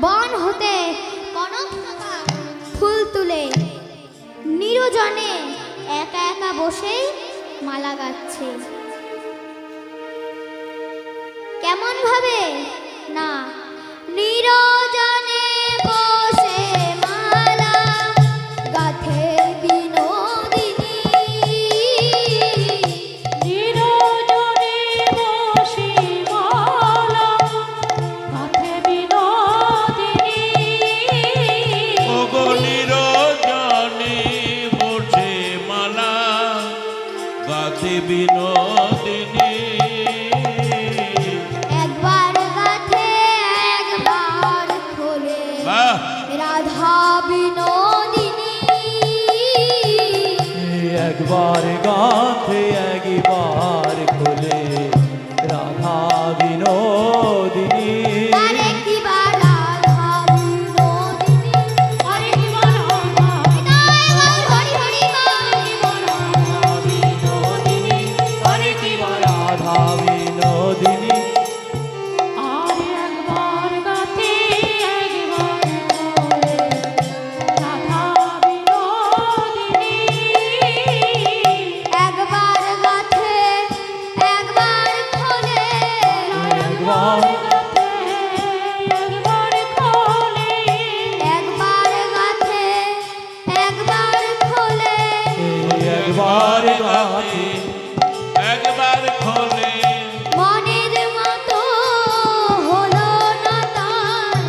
বন হতে কনক ফুল তুলে নিরজনে একা একা বসে মালা গাচ্ছে। কেমন ভাবে না, নিরজনে বসে মালা গাথে বিনোদিনী, নিরজনে বসে মালা গাথে বিনোদিনী। ওগো নিরজনে বসে মালা গাথে বিনোদিনী, একবার গাথে একবার খোলে বাহ! রাধা বিনোদিনী, একবার গাথে একবার খোলে রাধা বিনোদিনী। আরে কি বা রাধা বিনোদিনী, আরে কি রাধা বিদায় বল হরি হরি বল। বিনোদিনী, আরে কি রাধা বিনোদিনী। আর একবার গাথে একবার খোলে রাধা বিনোদিনী। একবার গাথে একবার খোলে একবার গাথে একবার খোলে, একবার গাথে একবার খোলে একবার গাথে একবার খোলে, মনের মতো হলো না তার,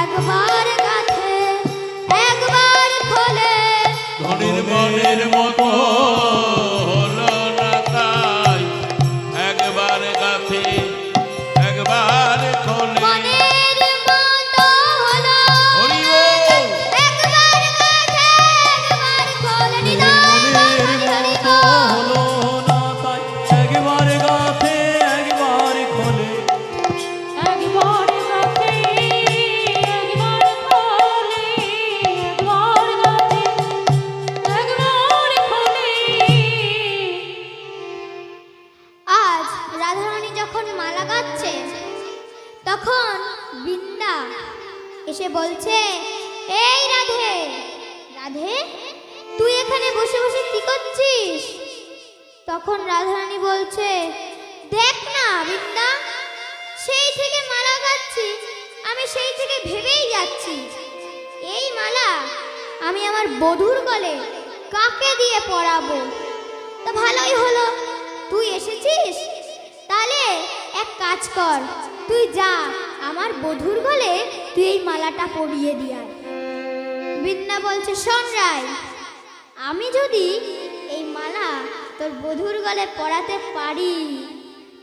একবার গাথে একবার খোলে ধনির মনের মতো হলো না তাই, একবার গাথে একবার খোলে। মনের মতো হলো হরি বল! একবার গাথে একবার খোলে নিদায় বল হরি হরি মতো বল। হলো না তাই, একবার গাথে একবার খোলে। একবার গাথে একবার খোলে, একবার গাথে একবার খোলে। আজ রাধারানী যখন মালা গাচ্ছে তখন বৃন্দা এসে বলছে, এই রাধে রাধে, তুই এখানে বসে বসে কি করছিস? তখন রাধারানী বলছে, দেখ না বৃন্দা, সেই থেকে মালা গাচ্ছি, আমি সেই থেকে ভেবেই যাচ্ছি এই মালা আমি আমার বধূর গলে কাকে দিয়ে পরাবো। তা ভালোই হলো তুই এসেছিস, তাহলে এক কাজ কর, তুই যা আমার বধূর গলে তুই এই মালাটা পরিয়ে দিয়ে আয়। বৃন্দা বলছে, শোন রায়, আমি যদি এই মালা তোর বধূর গলে পরাতে পারি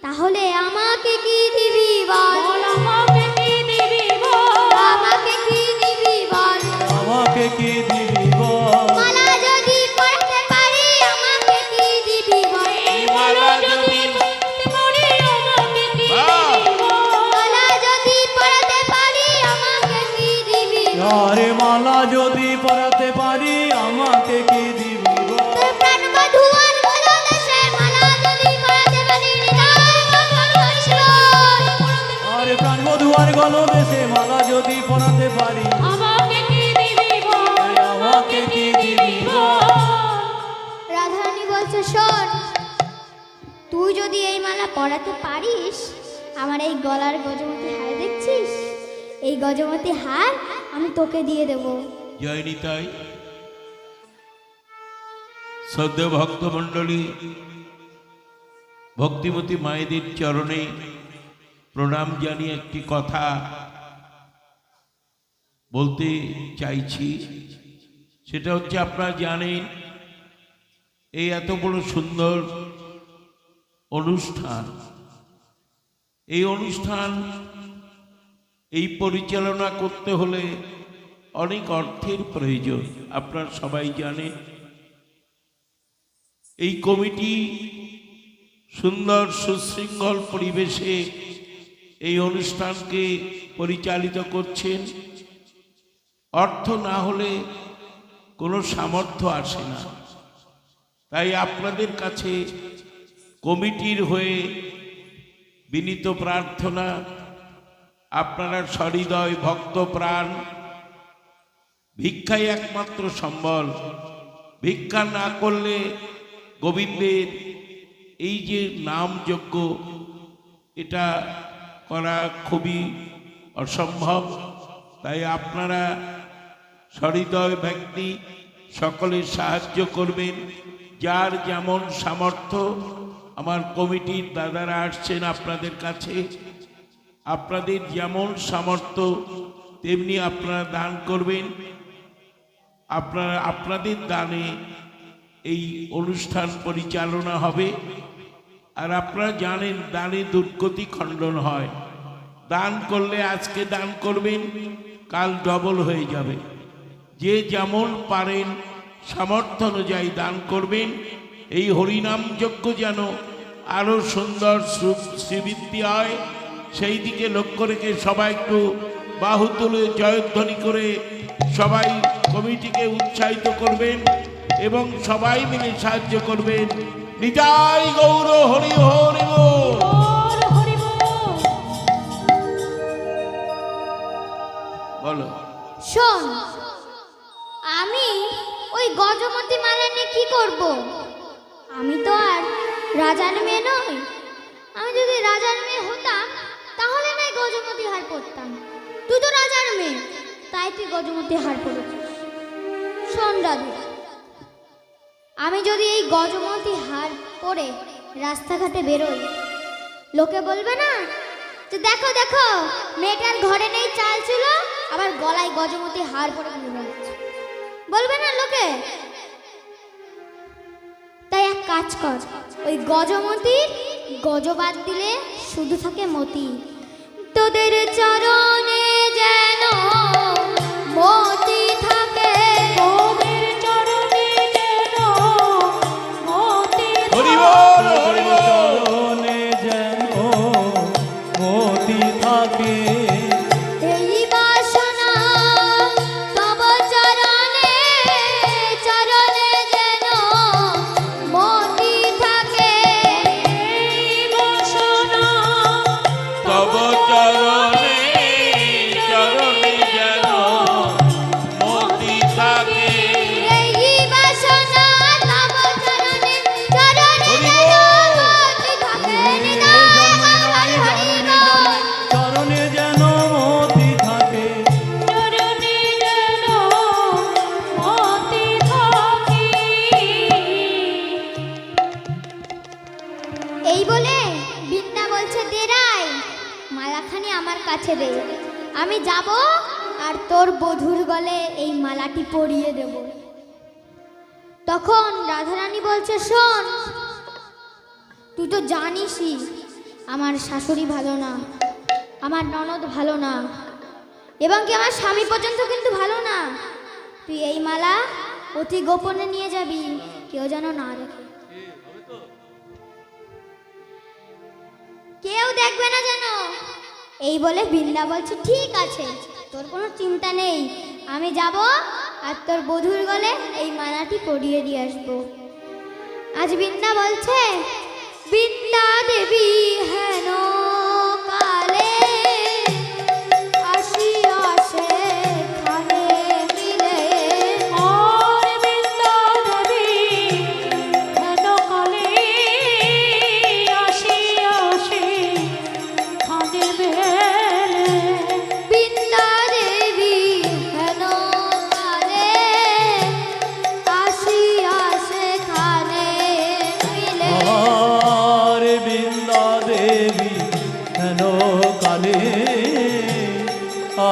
তাহলে আমাকে কি দিবি বল, বল আমাকে কি দিবি বল, আমাকে কি দিবি বল, আমাকে কি দিবি বল। মালা যদি পরাতে পারি আমাকে কি দিবি বল, এই মালা যদি পড়তে পারি আমাকে কি বাহ! দিবি বল, মালা যদি পরাতে পারি আমাকে কি দিবি বল, আরে মালা যদি পরাতে পারি আমাকে কি দিবি বল। তোর প্রাণ বধূ আর গলা দেশে মালা যদি পরাতে পারি নিদায় বল হরি বল। আরে প্রাণ বধূ আর গলদেশে মালা যদি পরাতে পারি আমাকে কি দিবি বল, আমাকে কি দিবি বল। রাধারানী বলছে, শোন, তুই যদি এই মালা পরাতে পারিস আমার এই গলার গজমতি হার দেখছিস, এই গজমতি হার আমি তোকে দিয়ে দেব। জয় নিতাই। শ্রদ্ধেয় ভক্তমণ্ডলী, ভক্তিমতী মায়েদের চরণে প্রণাম জানিয়ে একটি কথা বলতে চাইছি। সেটা হচ্ছে, আপনারা জানেন এই এত বড় সুন্দর অনুষ্ঠান, এই অনুষ্ঠান এই পরিচালনা করতে হলে অনেক অর্থের প্রয়োজন। আপনারা সবাই জানেন এই কমিটি সুন্দর সুশৃঙ্খল পরিবেশে এই অনুষ্ঠানকে পরিচালিত করছেন। অর্থ না হলে কোনো সামর্থ্য আসে না। তাই আপনাদের কাছে কমিটির হয়ে বিনীত প্রার্থনা, আপনারা সহৃদয় ভক্ত প্রাণ, ভিক্ষাই একমাত্র সম্বল। ভিক্ষা না করলে গোবিন্দের এই যে নাম যজ্ঞ, এটা করা খুবই অসম্ভব। তাই আপনারা সহৃদয় ব্যক্তি সকলের সাহায্য করবেন, যার যেমন সামর্থ্য। আমার কমিটির দাদারা আসছেন আপনাদের কাছে, আপনাদের যেমন সামর্থ্য তেমনি আপনারা দান করবেন। আপনাদের দানে এই অনুষ্ঠান পরিচালনা হবে। আর আপনারা জানেন দানে দুর্গতি খণ্ডন হয়। দান করলে আজকে দান করবেন, কাল ডবল হয়ে যাবে। যে যেমন পারেন সামর্থ্য অনুযায়ী দান করবেন। এই হরিনাম যজ্ঞ যেন আরো সুন্দর শ্রীবৃদ্ধি হয়, সেই দিকে লক্ষ্য রেখে সবাই একটু বাহু তুলে জয়ধ্বনি করে সবাই কমিটিকে উৎসাহিত করবেন এবং সবাই মিলে সাহায্য করবেন। নিতাই গৌর হরি হরি বল। বল হরি বল। বলো। শোন, আমি ওই গজমতি মালা নিয়ে কি করব? আমি তো আর রাজার মেয়ে নই। আমি যদি রাজার মেয়ে হতাম তাহলে নাই গজমতি হার পরতাম। তুই তো রাজার মেয়ে, তাই তুই গজমতি হার পরেছিস। শোন দাদু, আমি যদি এই গজমতি হার পরে রাস্তাঘাটে বেরোই, লোকে বলবে না যে দেখো দেখো মেয়েটার ঘরে নেই চাল ছিল, আবার গলায় গজমতি হার পরে ঘুরে বেড়াচ্ছে? বলবে না লোকে? তাই এক কাজ কর, ওই গজমতির গজবাদ দিলে শুধু থাকে মতি। তোদের চরণে যেন মতি থাকে, তোদের চরণে যেন মতি হরি বল হরি বল। চরণে যেন মতি থাকে, এই বাসনা তব চরণে চরণে যেন মতি থাকে। এই বাসনা তব চরণে চরণে যেন মতি থাকে। এই বাসনা তব চরণে চরণে হরি যেন বল। মতি থাকে। নিতাই হরি বল। চরণে যেন মতি থাকে। চরণে যেন মতি থাকে। এই বলে বিন্দা বলছে, দেরাই মালাখানি আমার কাছে দে, আমি যাব আর তোর বধূর গলে এই মালাটি পরিয়ে দেব। তখন রাধারানী বলছে, শোন, তুই তো জানিসই আমার শাশুড়ি ভালো না, আমার ননদ ভালো না, এবং কি আমার স্বামী পর্যন্ত কিন্তু ভালো না। তুই এই মালা অতি গোপনে নিয়ে যাবি, কেউ যেন না দেখে, কেউ দেখবে না যেন। এই বলে বিন্দা বলছে, ঠিক আছে, তোর কোনো চিন্তা নেই, আমি যাব আর তোর বধূর গলে এই মালাটি পরিয়ে দিয়ে আসবো। আজ বিন্দা বলছে, বিন্দা দেবী হেন কালে আসিয়া সেখানে মিলে। আর বৃন্দা দেবী হেন কালে আসিয়াছে খানে বেলে। বিন্দা দেবী হেন কালে আসিয়া সেখানে মিলে। আর বৃন্দা দেবী হেন কালে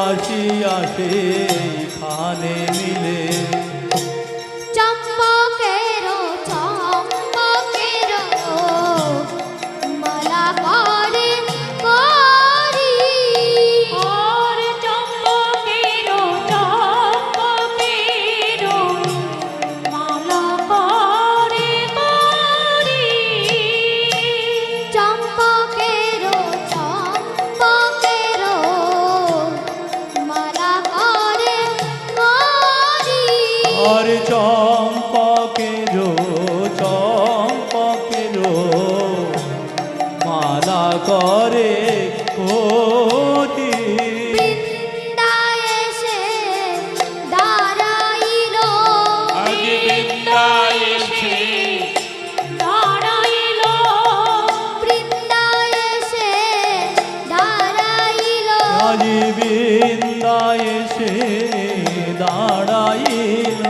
আসিয়াছে খানে মিলে। চম্পকের চম্পকের মালা করে করি। আর চম্পকের চম্পকের মালা করে করি। চম্পকের চম্পকের মালা করে করি। আর চম্পকের চম্পকের মালা করে করি। আজি বৃন্দা এসে দাঁড়াইল